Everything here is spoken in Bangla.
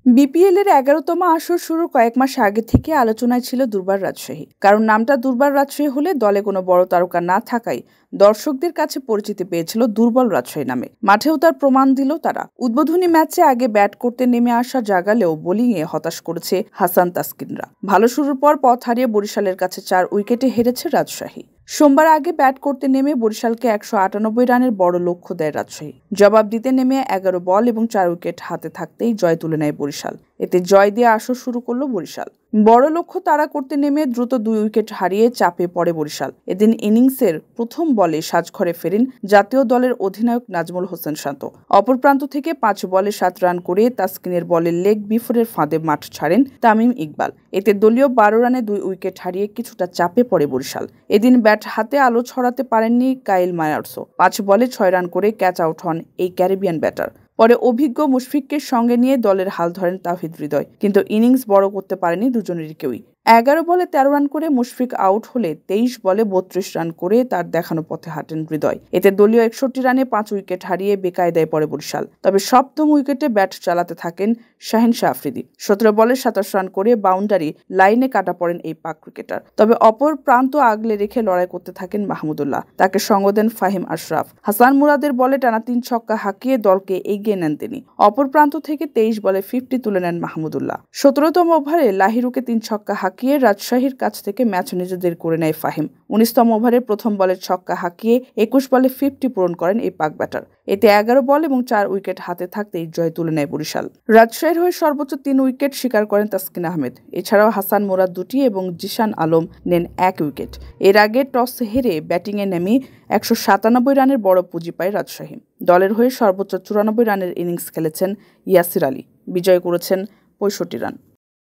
বিপিএল এর ১১তম আসর শুরুর কয়েক মাস আগে থেকে আলোচনায় ছিল দুর্বার রাজশাহী। কারণ নামটা দুর্বার রাজশাহী হলে দলে কোনো বড় তারকা না থাকায় দর্শকদের কাছে পরিচিতি পেয়েছিল দুর্বল রাজশাহী নামে। মাঠেও তার প্রমাণ দিল তারা। উদ্বোধনী ম্যাচে আগে ব্যাট করতে নেমে আসা জাগালেও বোলিংয়ে হতাশ করেছে হাসান তাসকিনরা। ভালো শুরুর পর পথ হারিয়ে বরিশালের কাছে ৪ উইকেটে হেরেছে রাজশাহী। সোমবার আগে ব্যাট করতে নেমে বরিশালকে ১৯৮ রানের বড় লক্ষ্য দেয় রাজশাহী। জবাব দিতে নেমে ১১ বল এবং ৪ উইকেট হাতে থাকতেই জয় তুলে নেয় বরিশাল। এতে জয় দিয়ে আসর শুরু করল বরিশাল। বড় লক্ষ্য তাড়া করতে নেমে দ্রুত ২ উইকেট হারিয়ে চাপে পড়ে বরিশাল। এদিন ইনিংসের প্রথম বলে সাজঘরে ফেরেন জাতীয় দলের অধিনায়ক নাজমুল হোসেন শান্ত। অপর প্রান্ত থেকে ৫ বলে ৭ রান করে তাসকিনের বলে লেগ বিফোরের ফাঁদে মাঠ ছাড়েন তামিম ইকবাল। এতে দলীয় ১২ রানে ২ উইকেট হারিয়ে কিছুটা চাপে পড়ে বরিশাল। এদিন ব্যাট হাতে আলো ছড়াতে পারেননি কাইল মায়ার্সও। ৫ বলে ৬ রান করে ক্যাচ আউট হন এই ক্যারিবিয়ান ব্যাটার। পরে অভিজ্ঞ মুশফিককে সঙ্গে নিয়ে দলের হাল ধরেন তাওহিদ হৃদয়, কিন্তু ইনিংস বড় করতে পারেনি দুজনেরই কেউই। ১১ বলে ১৩ রান করে মুশফিক আউট হলে ২৩ বলে ৩২ রান করে তার দেখানো পথে হাঁটেন হৃদয়। এতে দলীয় ৬১ রানে ৫ উইকেট হারিয়ে বেকায়দায় পড়ে বরিশাল। তবে সপ্তম উইকেটে ব্যাট চালাতে থাকেন শাহিন শাহ আফ্রিদি। ১৭ বলে ২৭ রান করে বাউন্ডারি লাইনে কাটা পড়েন এই পাক ক্রিকেটার। তবে অপর প্রান্ত আগলে রেখে লড়াই করতে থাকেন মাহমুদুল্লাহ। তাকে সঙ্গ দেন ফাহিম আশরাফ। হাসান মুরাদের বলে টানা ৩ ছক্কা হাঁকিয়ে দলকে এগিয়ে নেন তিনি। অপর প্রান্ত থেকে ২৩ বলে 50 তুলে নেন মাহমুদুল্লাহ। ১৭তম ওভারে লাহিরুকে ৩ ছক্কা হাঁকিয়ে রাজশাহীর কাছ থেকে ম্যাচ নিজেদের করে নেয় ফাহিম। ১৯তম ওভারে প্রথম বলে ছক্কা হাঁকিয়ে ২১ বলে 50 পূরণ করেন এই পাক ব্যাটার। এতে ১১ বল এবং ৪ উইকেট হাতে থাকতেই জয় তুলে নেয় বরিশাল। রাজশাহীর হয়ে সর্বোচ্চ ৩ উইকেট শিকার করেন তাসকিন আহমেদ। এছাড়াও হাসান মুরাদ ২টি এবং জিশান আলম নেন ১ উইকেট। এর আগে টস হেরে ব্যাটিংয়ে নেমে ১৯৭ রানের বড় পুঁজি পায় রাজশাহী। দলের হয়ে সর্বোচ্চ ৯৪ রানের ইনিংস খেলেছেন ইয়াসির আলী। বিজয় করেছেন ৬৫ রান।